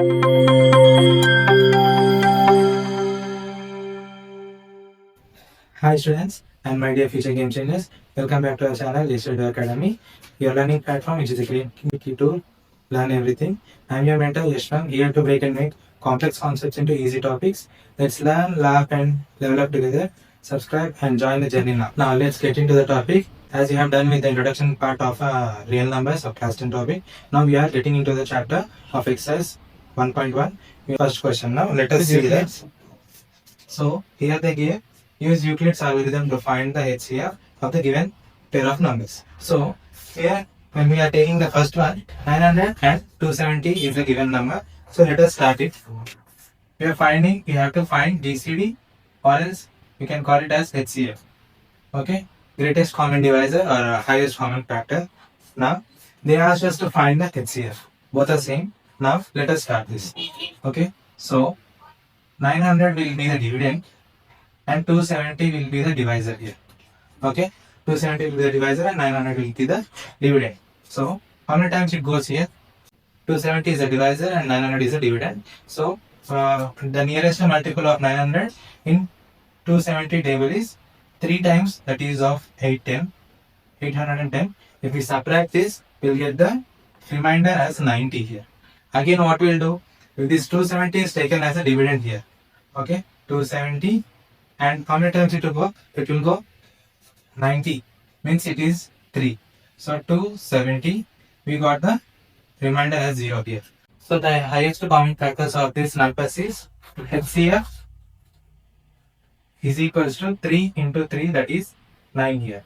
Hi students and my dear future game changers, welcome back to our channel YASHWANTH Academy, your learning platform which is a great key to learn everything. I am your mentor YASHWANTH, here to break and make complex concepts into easy topics. Let's learn, laugh and level up together. Subscribe and join the journey now. Now let's get into the topic. As you have done with the introduction part of real numbers of class 10 topic, now we are getting into the chapter of exercise 1.1. First question now, let us see that. So here they give use Euclid's algorithm to find the HCF of the given pair of numbers. So here when we are taking the first one, 900 and 270 is the given number. So let us start it. We have to find GCD or else we can call it as HCF. Okay, greatest common divisor or highest common factor. Now they asked us to find the HCF. Both are same. Now let us start this. Okay, so 900 will be the dividend and 270 will be the divisor here. Okay, 270 will be the divisor and 900 will be the dividend. So how many times it goes here? 270 is the divisor and 900 is the dividend. So the nearest multiple of 900 in 270 table is 3 times, that is of 810. If we subtract this, we will get the remainder as 90 here. Again what we will do, if this 270 is taken as a dividend here. Okay, 270 and how many times it will go? It will go 90, means it is 3. So 270, we got the remainder as 0 here. So the highest common factors of this numbers is HCF is equals to 3 into 3, that is 9 here.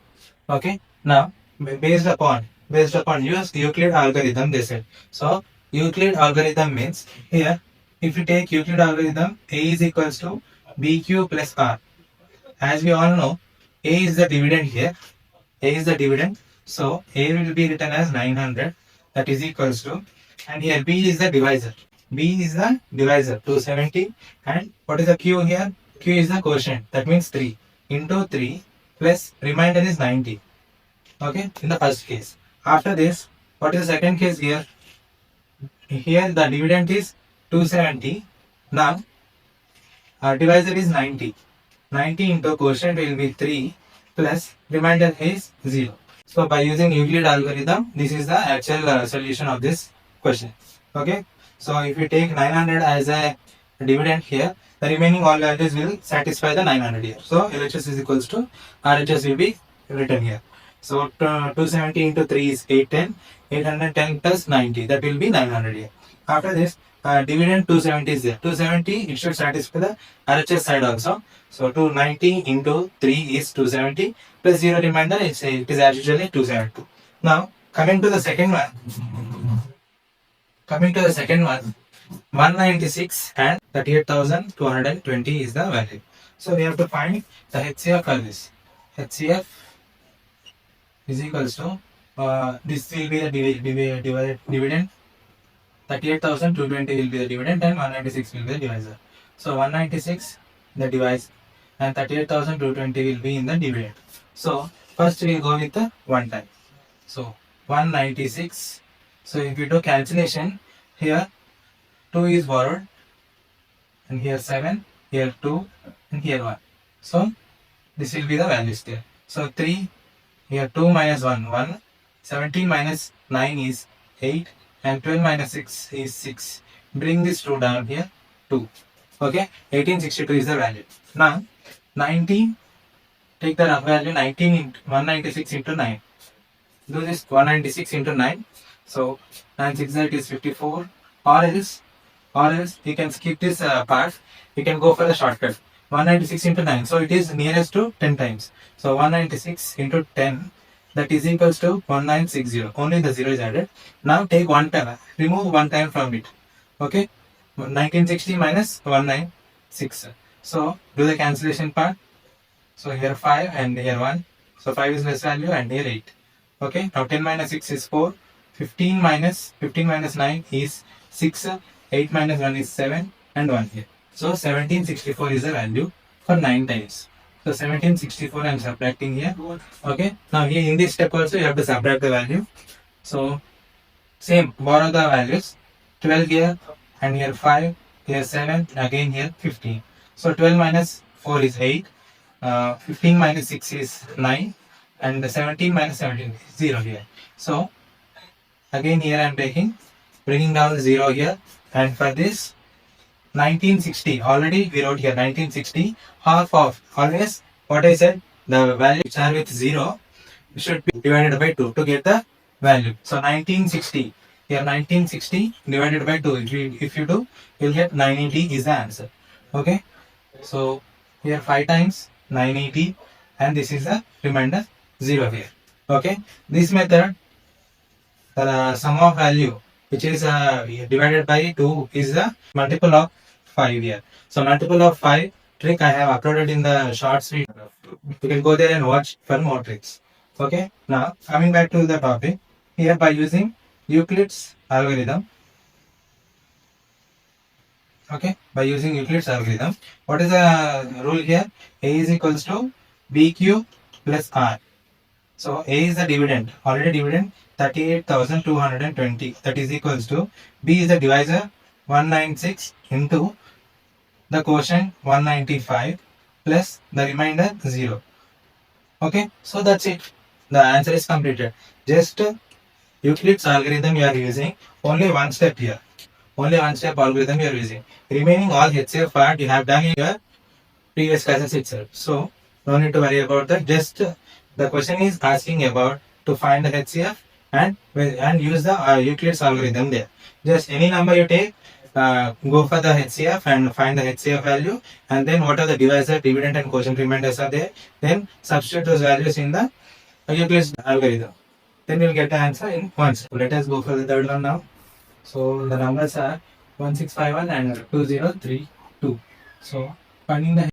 Okay, now based upon use Euclid algorithm they said. So Euclid algorithm means here if you take Euclid algorithm, A is equals to BQ plus R. As we all know, A is the dividend here. A is the dividend. So A will be written as 900, that is equals to, and here B is the divisor. B is the divisor, 270, and what is the Q here? Q is the quotient, that means 3 into 3 plus remainder is 90. Okay, in the first case. After this, what is the second case here? Here the dividend is 270. Now our divisor is 90. 90 into quotient will be 3 plus remainder is 0. So by using Euclid algorithm, this is the actual solution of this question. Okay. So if you take 900 as a dividend here, the remaining all values will satisfy the 900 here. So LHS is equals to RHS will be written here. So 270 into 3 is 810. 810 plus 90, that will be 900 here. After this, dividend 270 is there. 270, it should satisfy the RHS side also. So 290 into 3 is 270 plus 0 remainder, it is as usually 270. Now coming to the second one. 196 and 38,220 is the value. So we have to find the HCF for this. HCF is equals to this will be the dividend. 38,220 will be the dividend and 196 will be the divisor. So 196 the divisor and 38,220 will be in the dividend. So first we will go with the one time. So 196. So if you do calculation, here 2 is borrowed and here 7, here 2 and here 1. So this will be the values there. So 3, here 2 minus 1, 1. 17 minus 9 is 8 and 12 minus 6 is 6. Bring this 2 down here, 2. Okay, 1862 is the value. Now 19, take the rough value, 19 into 196 into 9. Do this 196 into 9. So 9 6 that is 54, or else you can skip this part. You can go for the shortcut. 196 into 9. So it is nearest to 10 times. So 196 into 10, that is equals to 1960. Only the 0 is added. Now take one time, remove one time from it. Okay, 1960 minus 196. So do the cancellation part. So here 5 and here 1. So 5 is less value and here 8. Okay, now 10 minus 6 is 4. 15 minus 9 is 6. 8 minus 1 is 7 and 1 here. So 1764 is the value for 9 times. So 1764 I am subtracting here. Okay, now here in this step also you have to subtract the value. So same, borrow the values. 12 here and here 5, here 7, again here 15. So 12 minus 4 is 8, 15 minus 6 is 9, and 17 minus 17 is 0 here. So again here I am bringing down 0 here, and for this 1960, already we wrote here 1960, half of, always what I said, the value which are with 0 should be divided by 2 to get the value. So 1960, here 1960 divided by 2, if you do, you will get 980 is the answer. Okay, so here 5 times 980, and this is the remainder 0 here. Okay, this method, the sum of value which is divided by 2 is the multiple of 5 here. So multiple of 5 trick I have uploaded in the shorts video. You can go there and watch for more tricks. Okay, now coming back to the topic, here by using Euclid's algorithm. Okay, by using Euclid's algorithm, what is the rule here? A is equals to BQ plus R. So A is the dividend, already dividend 38,220, that is equals to, B is the divisor 196 into the quotient 195 plus the remainder 0. Okay, so that's it. The answer is completed. Just Euclid's algorithm you are using, only one step here. Only one step algorithm you are using. Remaining all HCF part you have done in your previous classes itself. So no need to worry about that. Just the question is asking about to find the HCF and use the Euclid's algorithm there. Just any number you take, go for the HCF and find the HCF value, and then what are the divisor, dividend and quotient remainders are there. Then substitute those values in the Euclid's algorithm. Then you will get the answer in once. Let us go for the third one now. So the numbers are 1651 and 2032. So finding the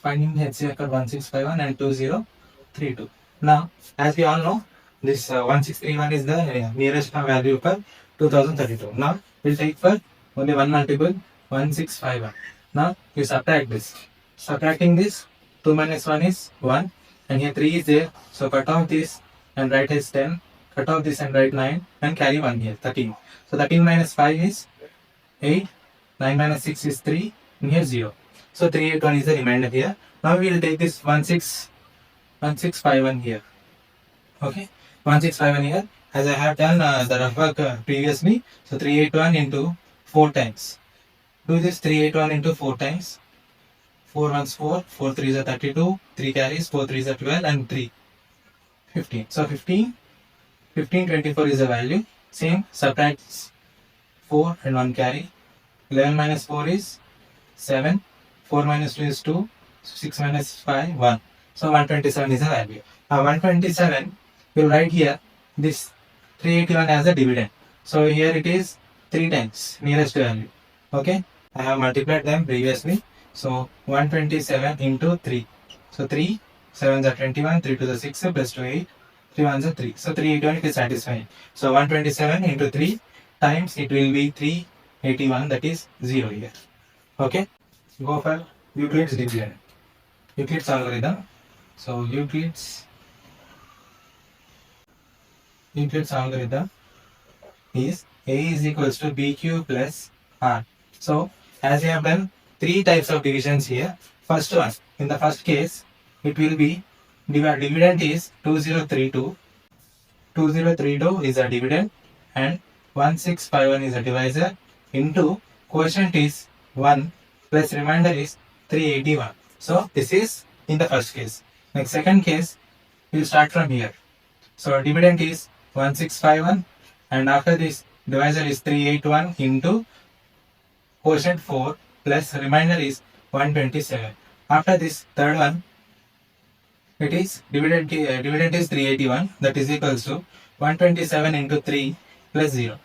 HCF for 1651 and 2032. Now, as we all know, this 1631 is the nearest value for 2032. Now, we'll take for only one multiple, 1651. Now, you subtract this. Subtracting this, 2 minus 1 is 1, and here 3 is there. So, cut off this and write as 10, cut off this and write 9, and carry 1 here, 13. So, 13 minus 5 is 8, 9 minus 6 is 3, and here 0. So, 381 is the remainder here. Now, we will take this 1651 here. Okay, 1651 here, as I have done the rough work previously. So 381 into 4 times. Do this 381 into 4 times. 4 ones 4, 4 3s are 32, 3 carries, 4 3s are 12, and 3 15. So 1524 is the value. Same, subtract 4 and 1 carry. 11 minus 4 is 7, 4 minus 2 is 2, 6 minus 5, 1. So 127 is the value. Now 127, we'll write here this 381 as a dividend. So here it is 3 times nearest value. Okay, I have multiplied them previously. So 127 into 3. So 3 7s are 21, 3 to the 6 plus 2 8, 3 1s are 3. So 381 is satisfying. So 127 into 3 times it will be 381, that is 0 here. Okay, go for Euclid's division. Euclid's algorithm. So Euclid's algorithm is A is equals to BQ plus R. So as we have done 3 types of divisions here. First one, in the first case, it will be dividend is 2032. 2032 is a dividend and 1651 is a divisor into quotient is 1 plus remainder is 381. So this is in the first case. Next second case, we will start from here. So dividend is 1651 and after this divisor is 381 into quotient 4 plus remainder is 127. After this third one, it is dividend is 381, that is equals to 127 into 3 plus 0.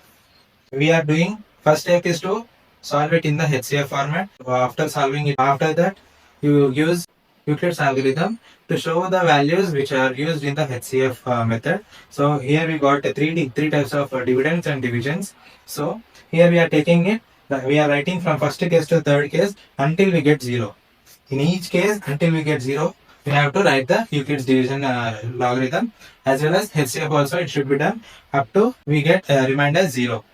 We are doing, first step is to solve it in the HCF format. After solving it, after that you use Euclid's algorithm to show the values which are used in the HCF method. So here we got three types of dividends and divisions. So here we are taking it, we are writing from first case to third case until we get 0. In each case until we get 0, we have to write the Euclid's division logarithm, as well as HCF also it should be done up to we get remainder 0.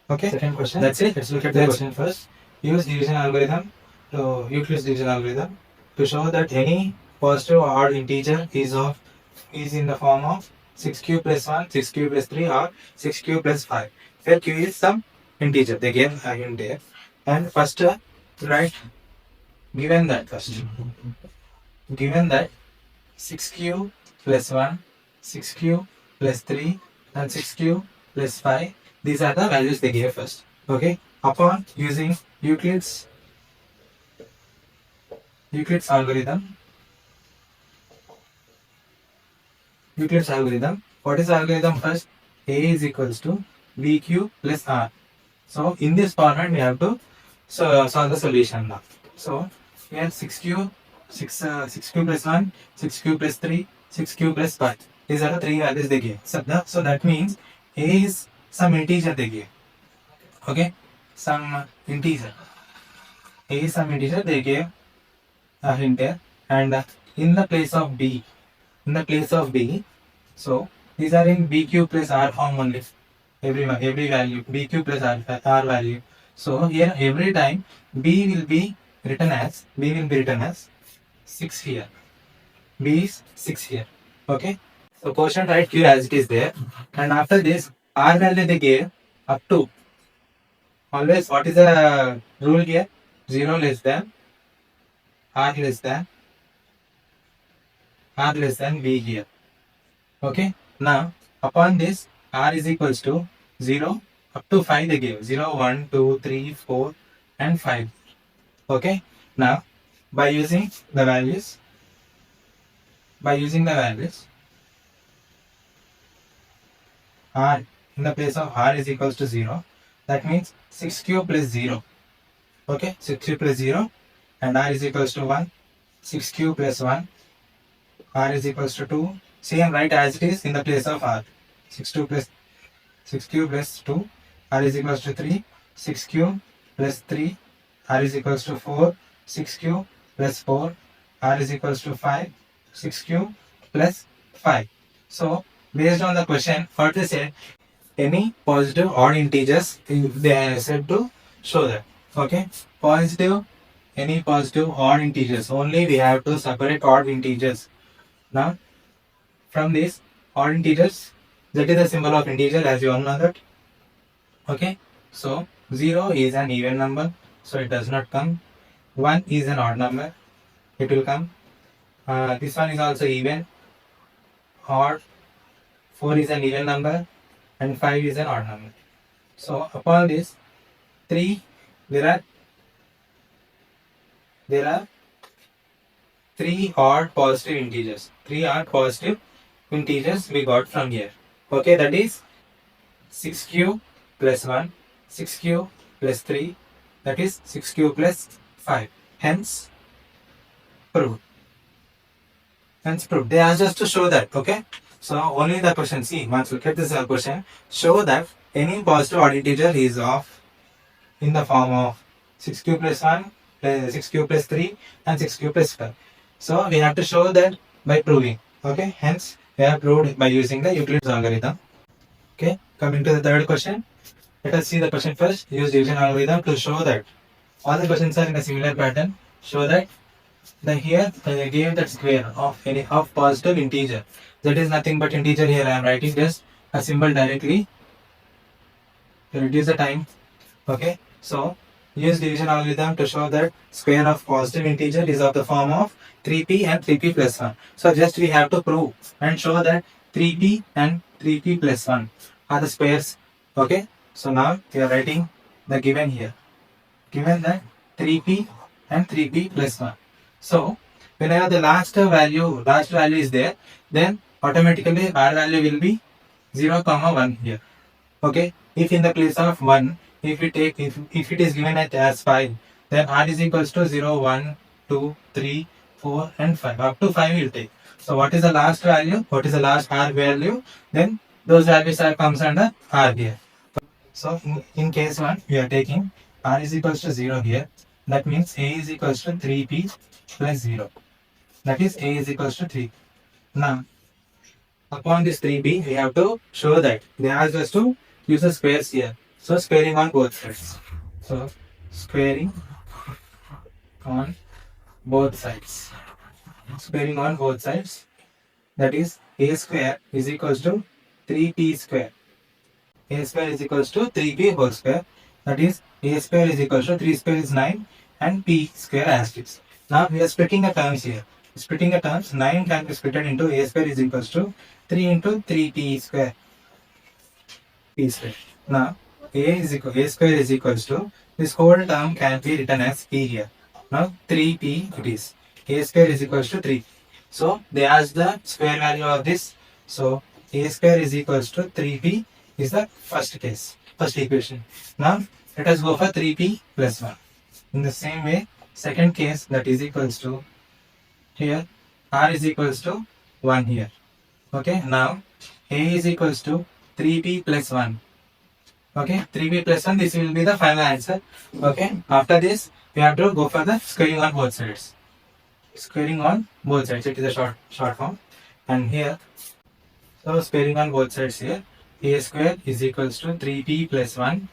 Okay. Second question. That's it. Let's look at the question first. Use division algorithm to Euclid's division algorithm to show that any positive or odd integer is in the form of 6q plus 1, 6q plus 3 or 6q plus 5. Where q is some integer. They gave a hint there. And first write given that 6q plus 1, 6q plus 3 and 6q plus 5. These are the values they gave first. Okay. Upon using Euclid's algorithm. What is the algorithm first? A is equals to BQ plus R. So in this format we have to solve the solution now. So here 6q plus 1, 6q plus 3, 6q plus 5. These are the three values they gave. So that means A is some integer they gave. Okay, some integer. A is some integer they gave a hint here, and in the place of B, so these are in BQ plus R form only. Every value BQ plus R value. So here every time B will be written as 6 here. B is 6 here. Okay. So quotient write Q as it is there, and after this R value they gave up to. Always what is the rule here? 0 less than R less than B here. Okay. Now upon this R is equals to 0 up to 5 they gave. 0, 1, 2, 3, 4 and 5. Okay. Now by using the values R in the place of R is equals to 0. That means 6q plus 0. Okay, 6q plus 0 and R is equals to 1. 6q plus 1. R is equals to 2. Same write as it is in the place of R. 6q plus 2. R is equals to 3. 6q plus 3. R is equals to 4. 6q plus 4. R is equals to 5. 6q plus 5. So based on the question, what they said, any positive odd integers, they are said to show that. Okay, any positive odd integers, only we have to separate odd integers. Now from these odd integers, that is the symbol of integer, as you all know that. Okay, so 0 is an even number, so it does not come. 1 is an odd number, it will come. This one is also even, odd. 4 is an even number and 5 is an odd number. So upon this 3, there are 3 odd positive integers. 3 odd positive integers we got from here. Okay, that is 6q plus 1, 6q plus 3, that is 6q plus 5. Hence proved. They asked us to show that. Okay. So only the question, see, once look at this question, show that any positive odd integer is in the form of 6q plus 1, 6q plus 3 and 6q plus 5. So we have to show that by proving. Okay, hence we have proved by using the Euclid's algorithm. Okay, coming to the third question. Let us see the question first. Use division algorithm to show that all the questions are in a similar pattern. Show that here they gave that square of positive integer. That is nothing but integer. Here I am writing just a symbol directly to reduce the time. Okay, so use division algorithm to show that square of positive integer is of the form of 3p and 3p plus 1. So just we have to prove and show that 3p and 3p plus 1 are the squares. Okay, so now we are writing the given here. Given that 3p and 3p plus 1. So whenever the last value is there, then automatically R value will be 0, 1 here. Okay, if in the place of 1, if it is given as 5, then R is equals to 0, 1, 2, 3, 4 and 5. Up to 5 will take. So what is the last value? What is the last R value? Then those values comes under R here. So in case 1, we are taking R is equals to 0 here. That means A is equals to 3p plus 0. That is A is equals to 3. Now upon this 3p, we have to show that they asked us to use the squares here. So squaring on both sides. So squaring on both sides. Squaring on both sides. That is a square is equals to 3p square. A square is equals to 3p whole square. That is a square is equals to 3 square is 9 and p square as it is. Now we are splitting the terms here. Splitting the terms, 9 can be split into a square is equals to 3 into 3p square. P square. Now a square is equals to, this whole term can be written as p here. Now 3p it is. A square is equals to 3. So they ask the square value of this. So a square is equals to 3p is the first case, first equation. Now let us go for 3p plus 1. In the same way, second case, that is equals to, here r is equals to 1 here. Okay, now a is equals to 3p plus 1. Okay, 3p plus 1, this will be the final answer. Okay, after this we have to go for the squaring on both sides. Squaring on both sides, it is a short form. And here, so squaring on both sides here, a square is equals to 3p plus 1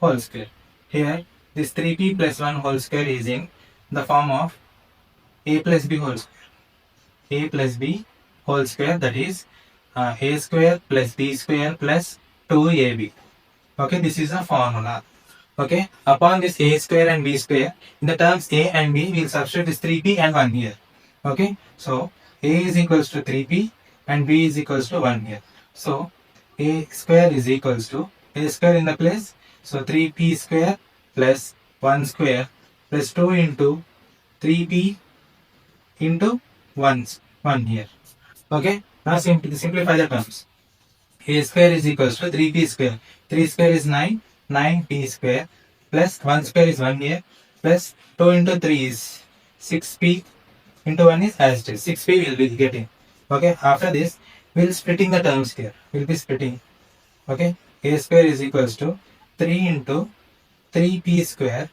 whole square. Here this 3p plus 1 whole square is in the form of a plus b whole square. A plus b whole square, that is a square plus b square plus 2ab. Okay, this is a formula. Okay, upon this a square and b square, in the terms a and b, we will substitute this 3p and 1 here. Okay, so a is equals to 3p and b is equals to 1 here. So a square is equals to, a square in the place, so 3p square plus 1 square plus 2 into 3p into 1 here. Okay, now simplify the terms. A square is equals to 3p square. 3 square is 9, 9p square plus 1 square is 1 here plus 2 into 3 is 6p into 1 is as it is. 6p will be getting. Okay, after this we will splitting the terms here. We will be splitting. Okay, a square is equals to 3 into 3p square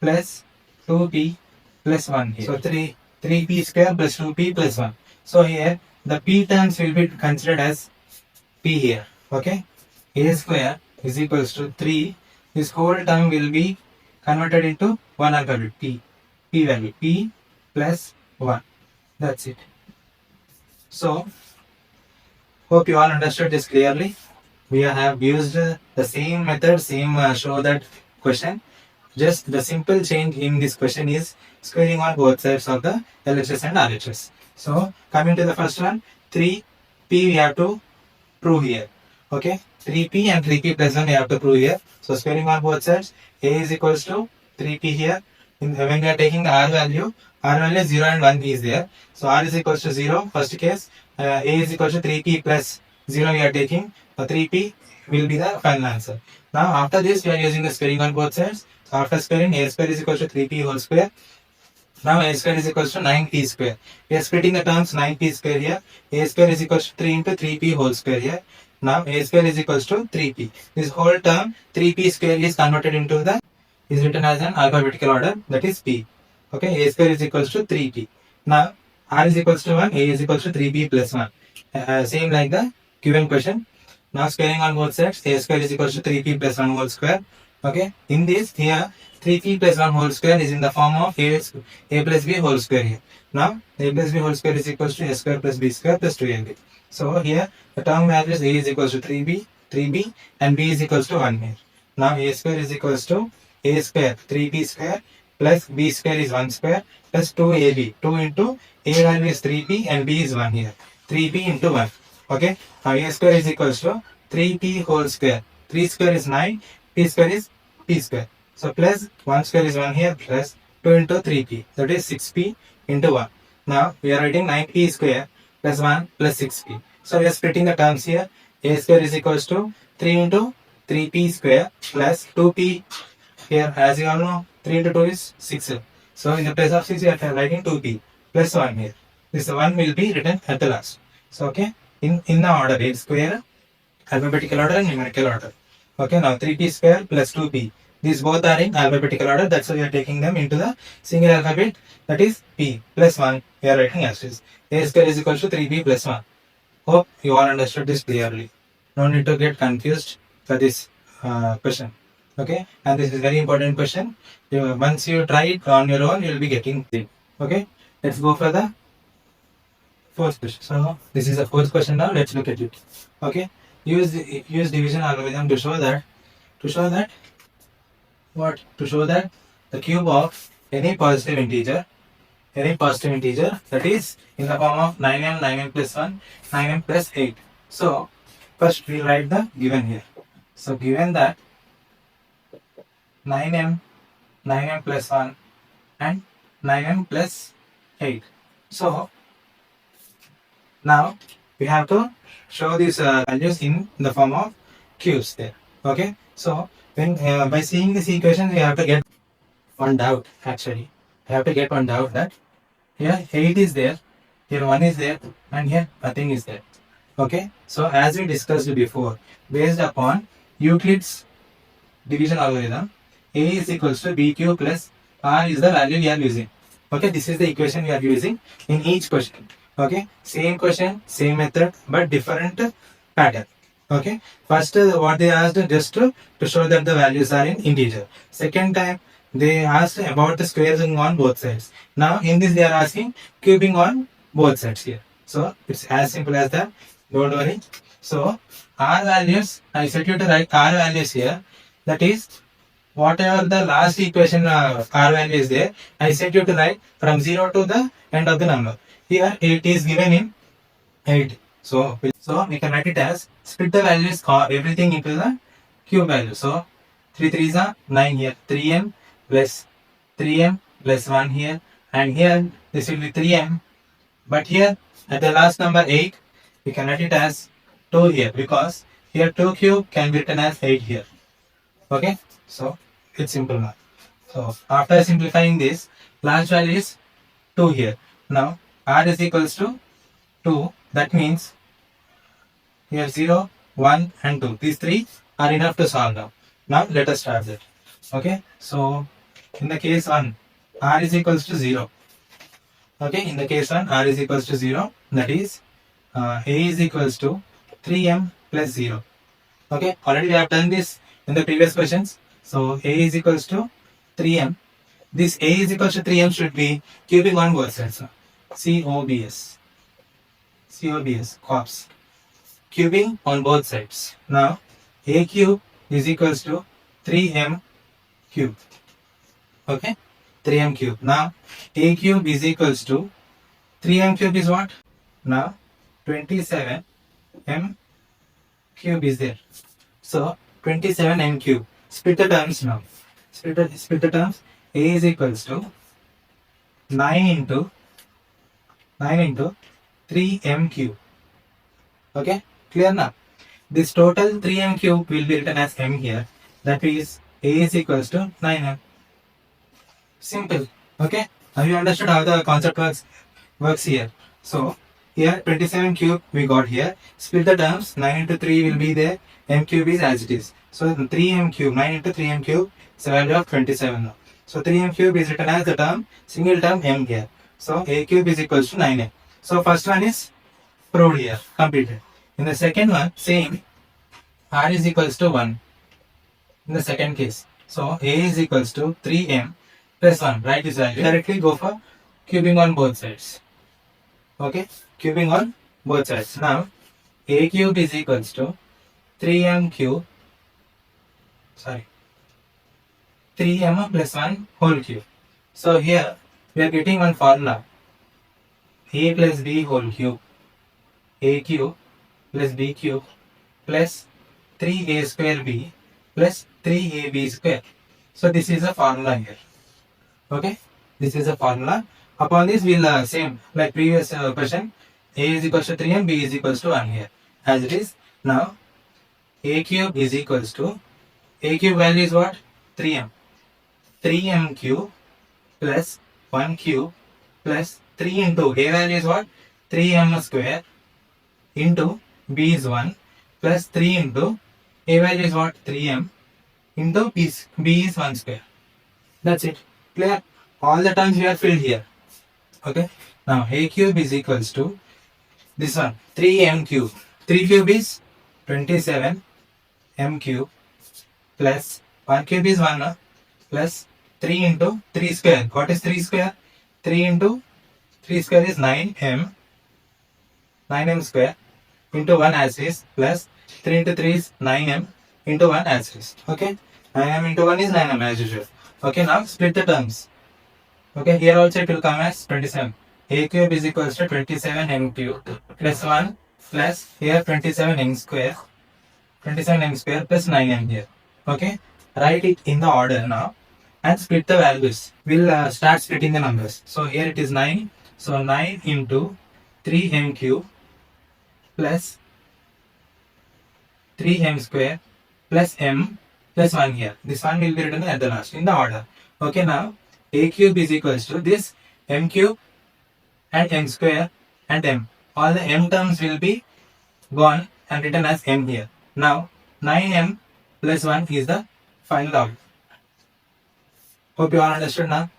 plus 2p plus 1 here. So 3p square plus 2p plus 1. So here the p terms will be considered as p here. Okay, a square is equals to 3. This whole term will be converted into one alphabet, p value, p plus 1. That's it. So hope you all understood this clearly. We have used the same method, same show that question. Just the simple change in this question is squaring on both sides of the LHS and RHS. So coming to the first one, 3p we have to prove here. Okay, 3p and 3p plus 1 we have to prove here. So squaring on both sides, a is equals to 3p here. When we are taking the r value is 0 and 1 is there. So r is equals to 0, first case. A is equals to 3p plus 0 we are taking. So 3p will be the final answer. Now after this we are using the squaring on both sides. So after squaring, a square is equals to 3p whole square. Now a square is equals to 9p square. We are splitting the terms 9p square here. A square is equals to 3 into 3p whole square here. Now a square is equals to 3p. This whole term 3p square is converted into the, is written as an alphabetical order, that is p. Okay, a square is equals to 3p. Now r is equals to 1, a is equals to 3p plus 1. Same like the given question. Now squaring on both sides, a square is equals to 3p plus 1 whole square. Okay, in this here 3p plus 1 whole square is in the form of a plus b whole square here. Now a plus b whole square is equals to a square plus b square plus 2ab. So here the term values a is equals to 3b and b is equals to 1 here. Now a square is equals to a square 3b square plus b square is 1 square plus 2ab. 2 into a value is 3p and b is 1 here. 3p into 1. Okay, now a square is equals to 3p whole square. 3 square is 9, p square is p square. So plus 1 square is 1 here plus 2 into 3p, that is 6p into 1. Now we are writing 9p square plus 1 plus 6p. So we are splitting the terms here. A square is equals to 3 into 3p square plus 2p. Here as you all know 3 into 2 is 6. So in the place of 6 we are writing 2p plus 1 here. This 1 will be written at the last. So okay, in the order A square, alphabetical order and numerical order. Okay, now 3p square plus 2p. These both are in alphabetical order. That's why we are taking them into the single alphabet. That is p plus 1. We are writing as is. A square is equal to 3p plus 1. Hope you all understood this clearly. No need to get confused for this question. Okay, and this is very important question. Once you try it on your own, you will be getting it. Okay, let's go for the fourth question. So this is the fourth question now. Let's look at it. Okay, use division algorithm to show that what to show that the cube of any positive integer that is in the form of 9m, 9m plus 1, 9m plus 8. So first we write the given here. So given that 9m, 9m plus 1 and 9m plus 8. So now we have to show these values in the form of cubes there. Okay, so when by seeing this equation we have to get one doubt actually. I have to get one doubt that here 8 is there, here 1 is there, and here nothing is there. Okay, so as we discussed before, based upon Euclid's division algorithm, A is equals to BQ plus R is the value we are using. Okay, this is the equation we are using in each question. Okay, same question, same method, but different pattern. Okay, first what they asked just to show that the values are in integer. Second time they asked about the squaring on both sides. Now in this they are asking cubing on both sides here. So it's as simple as that. Don't worry. So R values, I set you to write R values here. That is whatever the last equation R value is there, I set you to write from 0 to the end of the number. Here it is given in 8. So we can write it as split the values everything into the cube value. So 3 3s are 9 here, 3m plus 1 here, and here this will be 3m. But here at the last number 8, we can write it as 2 here because here 2 cube can be written as 8 here. Okay, so it's simple now. So after simplifying this, last value is 2 here. Now R is equals to 2. That means here 0, 1 and 2. These three are enough to solve now. Now let us start that. Okay, so in the case 1, R is equals to 0. Okay, in the case 1, R is equals to 0. That is A is equals to 3m plus 0. Okay, already we have done this in the previous questions. So A is equals to 3m. This A is equals to 3m should be cubing on both sides. COBS. COBS. Cubing on both sides. Now A cube is equals to 3m cube. Okay, 3m cube. Now A cube is equals to 3m cube is what? Now 27m cube is there. So 27m cube. Split the terms now. Split the terms. A is equals to 9 into 3m cube. Okay, clear now? This total 3m cube will be written as m here. That is A is equals to 9m. Simple. Okay, now you understood how the concept works here. So here 27 cube we got here. Split the terms. 9 into 3 will be there. M cube is as it is. So 3m cube, 9 into 3m cube is a value of 27 now. So 3m cube is written as the term, single term m here. So A cube is equals to 9m. So first one is proved here, completed. In the second one, same, R is equals to 1 in the second case. So A is equals to 3m plus 1. Write this value. Directly go for cubing on both sides. Okay, cubing on both sides. Now A cube is equals to 3m cube. 3m plus 1 whole cube. So here we are getting one formula. A plus B whole cube. A cube plus B cube plus 3A square B plus 3AB square. So this is a formula here. Okay, this is a formula. Upon this we'll same like previous question. A is equals to 3m, B is equals to 1 here. As it is now, A cube is equals to, A cube value is what? 3m. 3m cube plus 1 cube plus 3 into A value is what? 3m square into B is 1 plus 3 into A value is what? 3m into B is 1 square. That's it. Clear? All the terms we are filled here. Okay. Now A cube is equals to this one 3m cube. 3 cube is 27 m cube plus 1 cube is 1 plus 3 into 3 square. What is 3 square? 3 into 3 square is 9m, 9m square into 1 asterisk plus 3 into 3 is 9m into 1 asterisk. Okay, 9m into 1 is 9m as usual. Okay, now split the terms. Okay, here also it will come as 27. A cube is equals to 27m cube plus 1 plus here 27m square, 27m square plus 9m here. Okay, write it in the order now and split the values. We'll start splitting the numbers. So here it is 9. So 9 into 3m cube plus 3m square plus m plus 1 here. This one will be written at the last in the order. Okay, now a cube is equals to this m cube and m square and m. All the m terms will be gone and written as m here. Now 9m plus 1 is the final log. Hope you all understood now.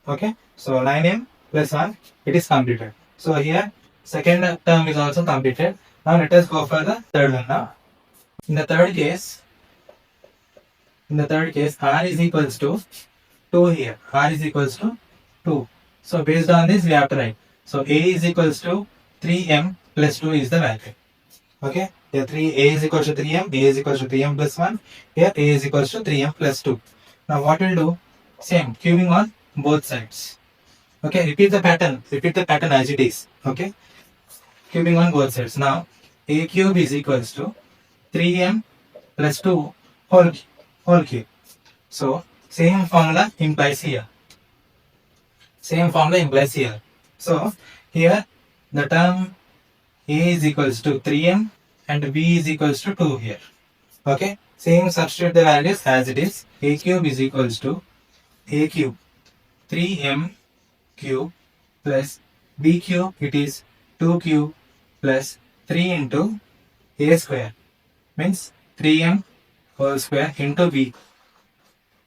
Okay, so 9m plus 1, it is completed. So here second term is also completed. Now let us go for the third one now. In the third case, r is equals to 2 here. R is equals to 2. So based on this we have to write. So a is equals to 3m plus 2 is the value. Okay, here a is equals to 3m, b is equals to 3m plus 1. Here a is equals to 3m plus 2. Now what we'll do? Same, cubing on both sides. Okay, repeat the pattern as it is. Okay, cubing on both sides. Now a cube is equals to 3m plus 2 whole cube. So same formula implies here. So here the term a is equals to 3m and b is equals to 2 here. Okay, same, substitute the values as it is. A cube is equals to a cube 3m cube plus b cube, it is 2 cube plus 3 into a square, means 3m whole square into b,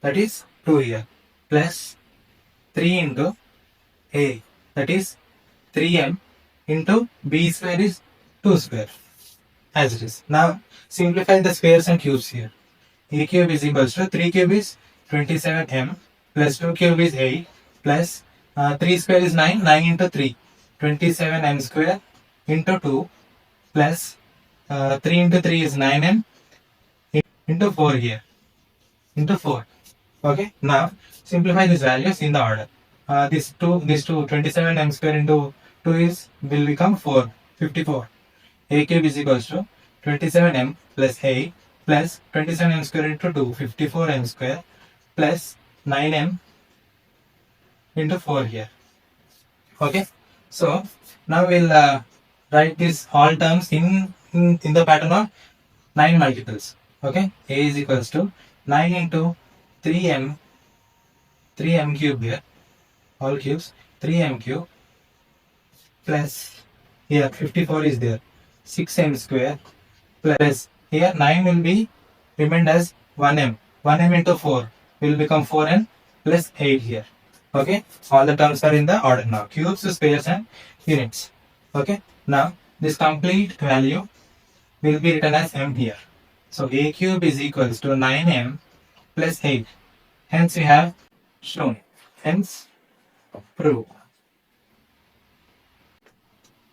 that is 2 here, plus 3 into a, that is 3m into b square is 2 square as it is. Now simplify the squares and cubes here. A cube is equals to 3 cube is 27m plus 2 cube is 8 plus 3 square is 9, 9 into 3, 27m square into 2 plus 3 into 3 is 9m into 4 here, into 4. Okay, now simplify these values in the order. This 27m square into 2 will become 4, 54. A cube is equals to 27m plus 8 plus 27m square into 2, 54m square plus 9m into 4 here. Okay, so now we'll write this all terms in the pattern of 9 multiples. Okay, a is equals to 9 into 3m cube here, all cubes, 3m cube plus here 54 is there, 6m square plus here 9 will be remained as 1m into 4 will become 4n plus 8 here. Okay, all the terms are in the order now, cubes, squares and units. Okay, now this complete value will be written as m here. So a cube is equals to 9m plus 8. Hence we have shown. Hence prove.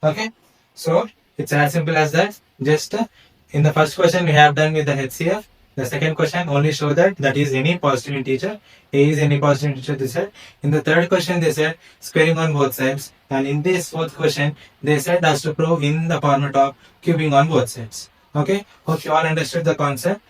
Okay, so it's as simple as that. Just in the first question we have done with the HCF. The second question only show that is any positive integer. A is any positive integer, they said. In the third question they said squaring on both sides. And in this fourth question they said us to prove in the format of cubing on both sides. Okay, hope you all understood the concept.